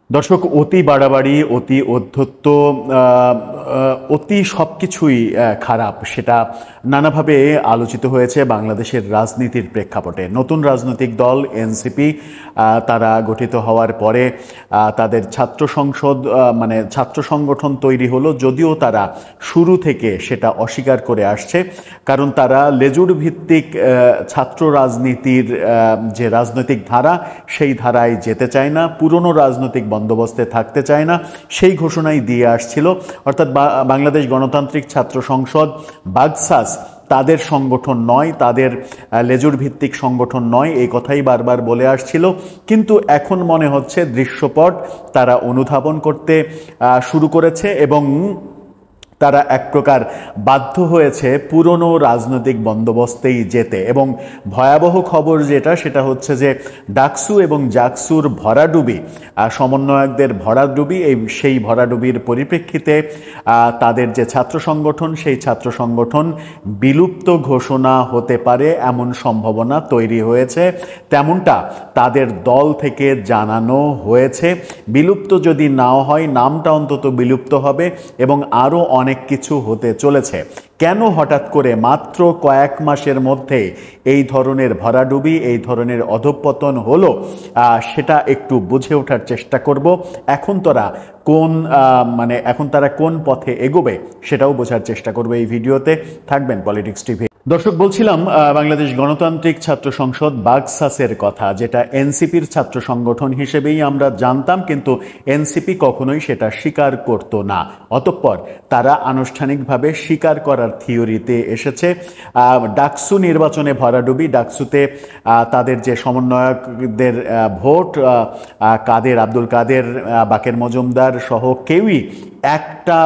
দর্শক, অতি বাড়াবাড়ি, অতি ঔদ্ধত্য, অতি সবকিছুই খারাপ, সেটা নানাভাবে আলোচিত হয়েছে বাংলাদেশের রাজনীতির প্রেক্ষাপটে। নতুন রাজনৈতিক দল এনসিপি তারা গঠিত হওয়ার পরে তাদের ছাত্র সংসদ মানে ছাত্র সংগঠন তৈরি হলো, যদিও তারা শুরু থেকে সেটা অস্বীকার করে আসছে, কারণ তারা লেজুর ভিত্তিক ছাত্র রাজনীতির যে রাজনৈতিক ধারা সেই ধারায় যেতে চায় না, পুরনো রাজনৈতিক বন্দোবস্তে থাকতে চায় না, সেই ঘোষণাই দিয়ে আসছিল। অর্থাৎ বাংলাদেশ গণতান্ত্রিক ছাত্র সংসদ বাগসাস তাদের সংগঠন নয়, তাদের লেজুর ভিত্তিক সংগঠন নয়, এই কথাই বারবার বলে আসছিল। কিন্তু এখন মনে হচ্ছে দৃশ্যপট তারা অনুধাবন করতে শুরু করেছে এবং তারা এক প্রকার বাধ্য হয়েছে পুরনো রাজনৈতিক বন্দোবস্তেই যেতে। এবং ভয়াবহ খবর যেটা, সেটা হচ্ছে যে ডাকসু এবং জাকসুর ভরাডুবি, সমন্বয়কদের ভরাডুবি, সেই ভরাডুবির পরিপ্রেক্ষিতে তাদের যে ছাত্র সংগঠন, সেই ছাত্র সংগঠন বিলুপ্ত ঘোষণা হতে পারে এমন সম্ভাবনা তৈরি হয়েছে, তেমনটা তাদের দল থেকে জানানো হয়েছে। বিলুপ্ত যদি নাও হয়, নামটা অন্তত বিলুপ্ত হবে এবং আরও অনেক কিছু হতে চলেছে। কেন হঠাৎ করে মাত্র কয়েক মাসের মধ্যে এই ধরনের ভরাডুবি, এই ধরনের অধঃপতন হলো, সেটা একটু বুঝে ওঠার চেষ্টা করব। এখন তারা কোন পথে এগোবে সেটাও বোঝার চেষ্টা করবে। এই ভিডিওতে থাকবেন পলিটিক্স টিভি। দর্শক, বলছিলাম বাংলাদেশ গণতান্ত্রিক ছাত্র সংসদ বাগসাসের কথা, যেটা এনসিপির ছাত্র সংগঠন হিসেবেই আমরা জানতাম, কিন্তু এনসিপি কখনোই সেটা স্বীকার করত না। অতঃপর তারা আনুষ্ঠানিকভাবে স্বীকার করার থিওরিতে এসেছে। ডাকসু নির্বাচনে ভরাডুবি, ডাকসুতে তাদের যে সমন্বয়কদের ভোট, আব্দুল কাদের, বাকের মজুমদার সহ কেউই একটা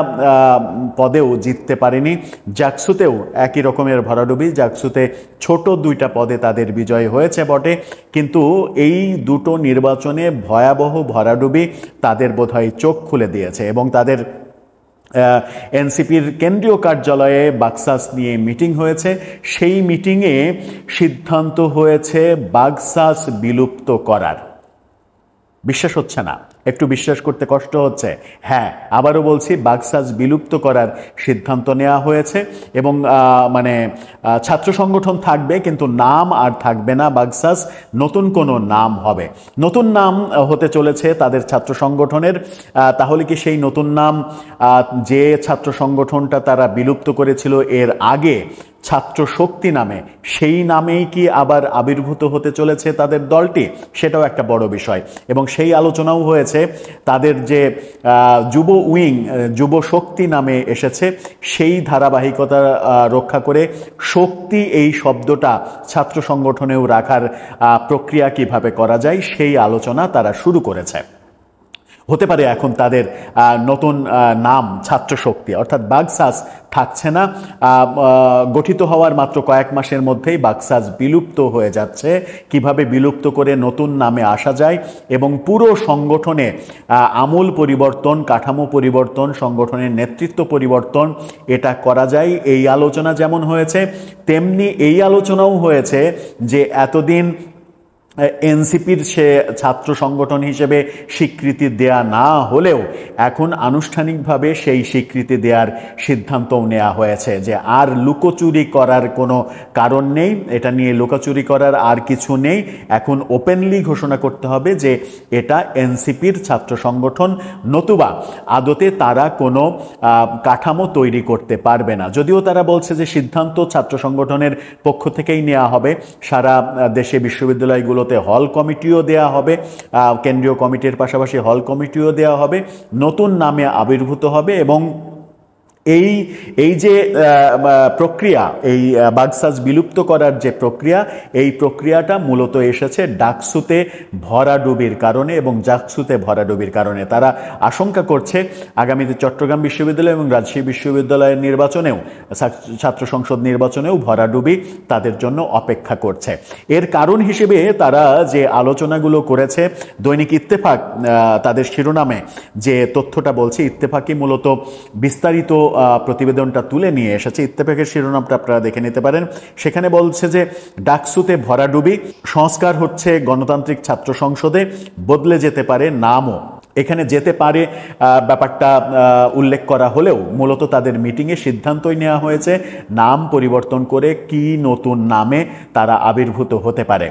পদেও জিততে পারেনি। জাকসুতেও একই রকমের ভরাডুবি, জাকসুতে ছোট দুইটা পদে তাদের বিজয় হয়েছে বটে, কিন্তু এই দুটো নির্বাচনে ভয়াবহ ভরাডুবি তাদের বোধহয় চোখ খুলে দিয়েছে। এবং তাদের এনসিপির কেন্দ্রীয় কার্যালয়ে বাগসাস নিয়ে মিটিং হয়েছে। সেই মিটিংয়ে সিদ্ধান্ত হয়েছে বাগসাস বিলুপ্ত করার। বিশ্বাস হচ্ছে না? একটু বিশ্বাস করতে কষ্ট হচ্ছে? হ্যাঁ, আবারও বলছি, বাগসাস বিলুপ্ত করার সিদ্ধান্ত নেওয়া হয়েছে এবং ছাত্র সংগঠন থাকবে, কিন্তু নাম আর থাকবে না বাগসাস, নতুন কোনো নাম হবে। নতুন নাম হতে চলেছে তাদের ছাত্র সংগঠনের। তাহলে কি সেই নতুন নাম, যে ছাত্র সংগঠনটা তারা বিলুপ্ত করেছিল এর আগে ছাত্র শক্তি নামে, সেই নামেই কি আবার আবির্ভূত হতে চলেছে তাদের দলটি? সেটাও একটা বড় বিষয়। এবং সেই আলোচনাও হয়েছে, তাদের যে যুব উইং, যুব শক্তি নামে এসেছে, সেই ধারাবাহিকতা রক্ষা করে শক্তি এই শব্দটা ছাত্র সংগঠনেও রাখার প্রক্রিয়া কিভাবে করা যায়, সেই আলোচনা তারা শুরু করেছে। হতে পারে এখন তাদের নতুন নাম ছাত্র শক্তি, অর্থাৎ বাগসাস থাকছে না। গঠিত হওয়ার মাত্র কয়েক মাসের মধ্যেই বাগসাস বিলুপ্ত হয়ে যাচ্ছে। কিভাবে বিলুপ্ত করে নতুন নামে আসা যায় এবং পুরো সংগঠনে আমূল পরিবর্তন, কাঠামো পরিবর্তন, সংগঠনের নেতৃত্ব পরিবর্তন এটা করা যায়, এই আলোচনা যেমন হয়েছে, তেমনি এই আলোচনাও হয়েছে যে এতদিন এনসিপির সে ছাত্র সংগঠন হিসেবে স্বীকৃতি দেয়া না হলেও এখন আনুষ্ঠানিকভাবে সেই স্বীকৃতি দেওয়ার সিদ্ধান্তও নেওয়া হয়েছে, যে আর লুকোচুরি করার কোনো কারণ নেই, এটা নিয়ে লুকোচুরি করার আর কিছু নেই। এখন ওপেনলি ঘোষণা করতে হবে যে এটা এনসিপির ছাত্র সংগঠন, নতুবা আদতে তারা কোনো কাঠামো তৈরি করতে পারবে না। যদিও তারা বলছে যে সিদ্ধান্ত ছাত্র সংগঠনের পক্ষ থেকেই নেওয়া হবে, সারা দেশে বিশ্ববিদ্যালয়গুলো হল কমিটিও দেয়া হবে, কেন্দ্রীয় কমিটির পাশাপাশি হল কমিটিও দেয়া হবে, নতুন নামে আবির্ভূত হবে। এবং এই যে প্রক্রিয়া, এই বাগসাস বিলুপ্ত করার যে প্রক্রিয়া, এই প্রক্রিয়াটা মূলত এসেছে ডাকসুতে ভরাডুবির কারণে এবং জাকসুতে ভরাডুবির কারণে। তারা আশঙ্কা করছে আগামীতে চট্টগ্রাম বিশ্ববিদ্যালয় এবং রাজশাহী বিশ্ববিদ্যালয়ের নির্বাচনেও, ছাত্র সংসদ নির্বাচনেও ভরাডুবি তাদের জন্য অপেক্ষা করছে। এর কারণ হিসেবে তারা যে আলোচনাগুলো করেছে, দৈনিক ইত্তেফাক তাদের শিরোনামে যে তথ্যটা বলছে, ইত্তেফাকই মূলত বিস্তারিত প্রতিবেদনটা তুলে নিয়ে এসেছে। ইত্তেফাকের শিরোনামটা আপনারা দেখে নিতে পারেন। সেখানে বলছে যে ডাকসুতে ভরাডুবি, সংস্কার হচ্ছে গণতান্ত্রিক ছাত্র সংসদে, বদলে যেতে পারে নামও। এখানে যেতে পারে ব্যাপারটা উল্লেখ করা হলেও মূলত তাদের মিটিংয়ে সিদ্ধান্তই নেওয়া হয়েছে নাম পরিবর্তন করে কি নতুন নামে তারা আবির্ভূত হতে পারে।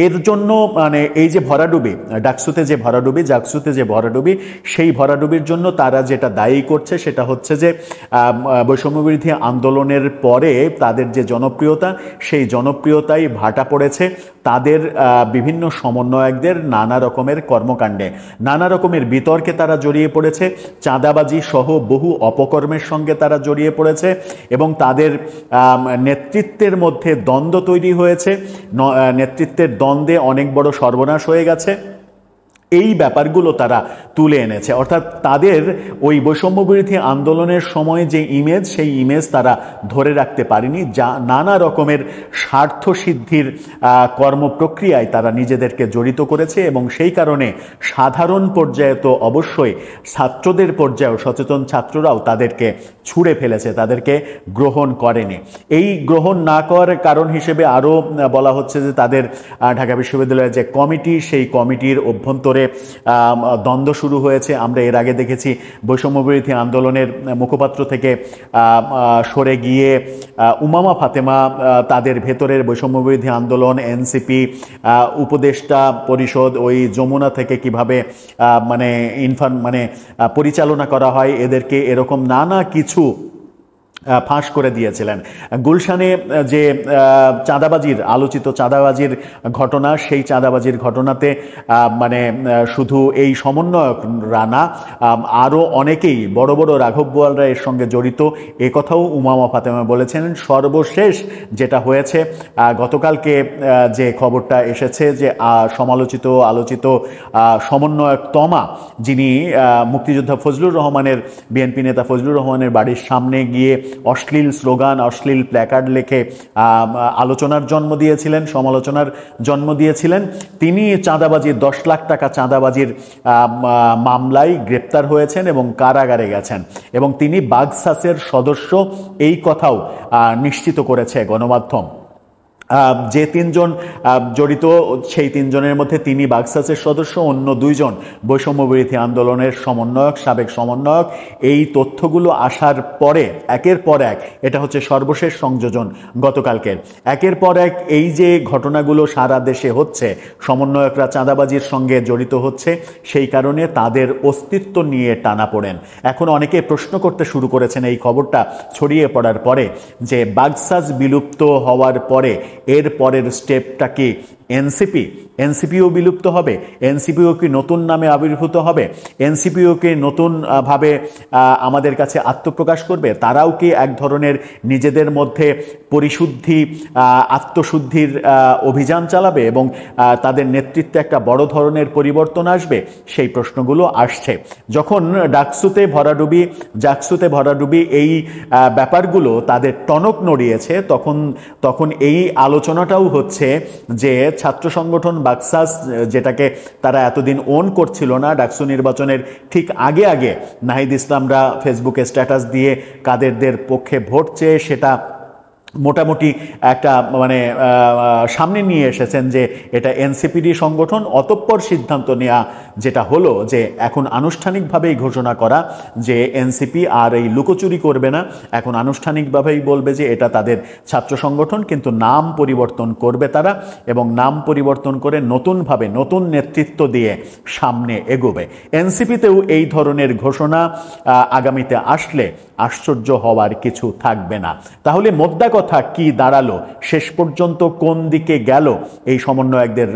এর জন্য মানে এই যে ভরাডুবি, জাকসুতে যে ভরাডুবি, সেই ভরাডুবির জন্য তারা যেটা দায়ী করছে সেটা হচ্ছে যে বৈষম্যবিরোধী আন্দোলনের পরে তাদের যে জনপ্রিয়তা, সেই জনপ্রিয়তাই ভাটা পড়েছে তাদের বিভিন্ন সমন্বয়কদের নানা রকমের কর্মকাণ্ডে, নানা রকমের বিতর্কে তারা জড়িয়ে পড়েছে, চাঁদাবাজি সহ বহু অপকর্মের সঙ্গে তারা জড়িয়ে পড়েছে এবং তাদের নেতৃত্বের মধ্যে দ্বন্দ্ব তৈরি হয়েছে। নেতৃত্বের দ্বন্দ্বে অনেক বড় সর্বনাশ হয়ে গেছে। এই ব্যাপারগুলো তারা তুলে এনেছে, অর্থাৎ তাদের ওই বৈষম্যবিরোধী আন্দোলনের সময় যে ইমেজ, সেই ইমেজ তারা ধরে রাখতে পারেনি, যা নানা রকমের স্বার্থ সিদ্ধির কর্মপ্রক্রিয়ায় তারা নিজেদেরকে জড়িত করেছে এবং সেই কারণে সাধারণ পর্যায়ে তো অবশ্যই ছাত্রদের পর্যায়েও সচেতন ছাত্ররাও তাদেরকে ছুঁড়ে ফেলেছে, তাদেরকে গ্রহণ করেনি। এই গ্রহণ না করার কারণ হিসেবে আরও বলা হচ্ছে যে তাদের ঢাকা বিশ্ববিদ্যালয়ের যে কমিটি, সেই কমিটির অভ্যন্তরে দ্বন্দ্ব শুরু হয়েছে। আমরা এর আগে দেখেছি বৈষম্যবিরোধী আন্দোলনের মুখপাত্র থেকে সরে গিয়ে উমামা ফাতেমা তাদের ভেতরের বৈষম্যবিরোধী আন্দোলন, এনসিপি, উপদেষ্টা পরিষদ, ওই যমুনা থেকে কিভাবে পরিচালনা করা হয় এদেরকে, এরকম নানা কিছু ফাঁস করে দিয়েছিলেন। গুলশানে যে আলোচিত চাঁদাবাজির ঘটনা, সেই চাঁদাবাজির ঘটনাতে শুধু এই সমন্বয়করা না, আরও অনেকেই বড় বড় রাঘব বোয়ালরা এর সঙ্গে জড়িত, এ কথাও উমামা ফাতেমা বলেছেন। সর্বশেষ যেটা হয়েছে, গতকালকে যে খবরটা এসেছে যে আলোচিত সমন্বয়ক তমা, যিনি মুক্তিযোদ্ধা ফজলুর রহমানের, বিএনপি নেতা ফজলুর রহমানের বাড়ির সামনে গিয়ে অশ্লীল স্লোগান, অশ্লীল প্ল্যাকার্ড লিখে আলোচনার জন্ম দিয়েছিলেন, সমালোচনার জন্ম দিয়েছিলেন, তিনি চাঁদাবাজির 10 লাখ টাকা চাঁদাবাজির মামলায় গ্রেপ্তার হয়েছেন এবং কারাগারে গেছেন এবং তিনি বাগসাসের সদস্য, এই কথাও নিশ্চিত করেছে গণমাধ্যম। যে 3 জন জড়িত, সেই 3 জনের মধ্যে তিনি বাগসাসের সদস্য, অন্য 2 জন বৈষম্যবিরোধী আন্দোলনের সমন্বয়ক, সাবেক সমন্বয়ক। এই তথ্যগুলো আসার পরে একের পর এক, এটা হচ্ছে সর্বশেষ সংযোজন গতকালকের, একের পর এক এই যে ঘটনাগুলো সারা দেশে হচ্ছে, সমন্বয়করা চাঁদাবাজির সঙ্গে জড়িত হচ্ছে, সেই কারণে তাদের অস্তিত্ব নিয়ে টানাপোড়েন। এখন অনেকে প্রশ্ন করতে শুরু করেছেন এই খবরটা ছড়িয়ে পড়ার পরে যে বাগসাস বিলুপ্ত হওয়ার পরে এর পরের স্টেপটা কি এনসিপিও বিলুপ্ত হবে? এনসিপিও কি নতুন নামে আবির্ভূত হবে? এনসিপিও কি নতুনভাবে আমাদের কাছে আত্মপ্রকাশ করবে? তারাও কি এক ধরনের নিজেদের মধ্যে পরিশুদ্ধি, আত্মশুদ্ধির অভিযান চালাবে এবং তাদের নেতৃত্বে একটা বড় ধরনের পরিবর্তন আসবে? সেই প্রশ্নগুলো আসছে। যখন জাকসুতে ভরাডুবি এই ব্যাপারগুলো তাদের টনক নড়িয়েছে, তখন এই আলোচনাটাও হচ্ছে যে ছাত্র সংগঠন বাকসাস, যেটাকে তারা এতদিন ওন করছিল না, ডাকসু নির্বাচনের ঠিক আগে নাহিদ ইসলামরা ফেসবুকে স্ট্যাটাস দিয়ে কাদেরদের পক্ষে ভোট চেয়ে সেটা মোটামুটি একটা সামনে নিয়ে এসেছেন যে এটা এনসিপিডি সংগঠন। অতঃপর সিদ্ধান্ত নেওয়া যেটা হলো যে এখন আনুষ্ঠানিকভাবেই ঘোষণা করা যে এনসিপি আর এই লুকোচুরি করবে না, এখন আনুষ্ঠানিকভাবেই বলবে যে এটা তাদের ছাত্র সংগঠন, কিন্তু নাম পরিবর্তন করবে তারা এবং নাম পরিবর্তন করে নতুনভাবে নতুন নেতৃত্ব দিয়ে সামনে এগোবে। এনসিপিতেও এই ধরনের ঘোষণা আগামীতে আসলে আশ্চর্য হওয়ার কিছু থাকবে না। তাহলে মোদ্দা কথা কি দাঁড়ালো, শেষ পর্যন্ত কোন দিকে গেল এই সমন্বয়কদের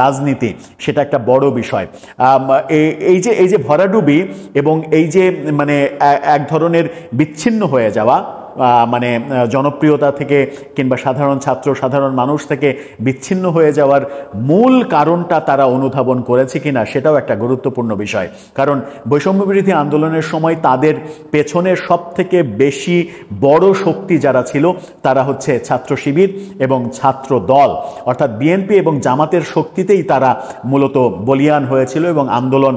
রাজনীতি, সেটা একটা বড় বিষয়। এই যে ভরাডুবি এবং এই যে এক ধরনের বিচ্ছিন্ন হয়ে যাওয়া, জনপ্রিয়তা থেকে কিংবা সাধারণ মানুষ থেকে বিচ্ছিন্ন হয়ে যাওয়ার মূল কারণটা তারা অনুধাবন করেছে কিনা, সেটাও একটা গুরুত্বপূর্ণ বিষয়। কারণ বৈষম্যবিরোধী আন্দোলনের সময় তাদের পেছনের সব থেকে বেশি বড় শক্তি যারা ছিল তারা হচ্ছে ছাত্র শিবির এবং ছাত্র দল, অর্থাৎ বিএনপি এবং জামাতের শক্তিতেই তারা মূলত বলিয়ান হয়েছিল এবং আন্দোলন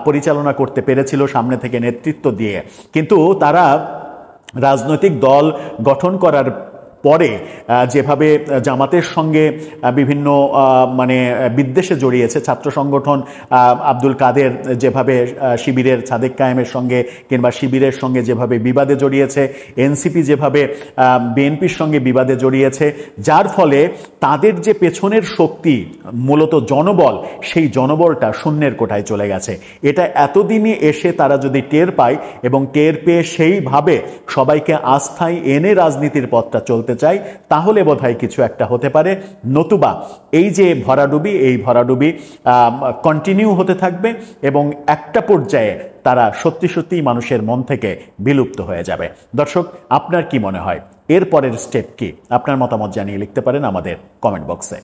পরিচালনা করতে পেরেছিল সামনে থেকে নেতৃত্ব দিয়ে। কিন্তু তারা রাজনৈতিক দল গঠন করার পরে যেভাবে জামাতের সঙ্গে বিভিন্ন মানে বিদ্বেষে জড়িয়েছে, ছাত্র সংগঠন আব্দুল কাদের যেভাবে শিবিরের সাদেক কায়েমের সঙ্গে কিংবা শিবিরের সঙ্গে যেভাবে বিবাদে জড়িয়েছে, এনসিপি যেভাবে বিএনপির সঙ্গে বিবাদে জড়িয়েছে, যার ফলে তাদের যে পেছনের শক্তি মূলত জনবল, সেই জনবলটা শূন্যের কোঠায় চলে গেছে। এটা এতদিনে এসে তারা যদি টের পায় এবং টের পেয়ে সেইভাবে সবাইকে আস্থায় এনে রাজনীতির পথটা চলতে চায়, তাহলে বোধহয় কিছু একটা হতে পারে। নতুবা এই যে ভরাডুবি, এই ভরাডুবি কন্টিনিউ হতে থাকবে এবং একটা পর্যায়ে তারা সত্যি সত্যিই মানুষের মন থেকে বিলুপ্ত হয়ে যাবে। দর্শক, আপনার কি মনে হয় এর পরের স্টেপ কি? আপনার মতামত জানিয়ে লিখতে পারেন আমাদের কমেন্ট বক্সে।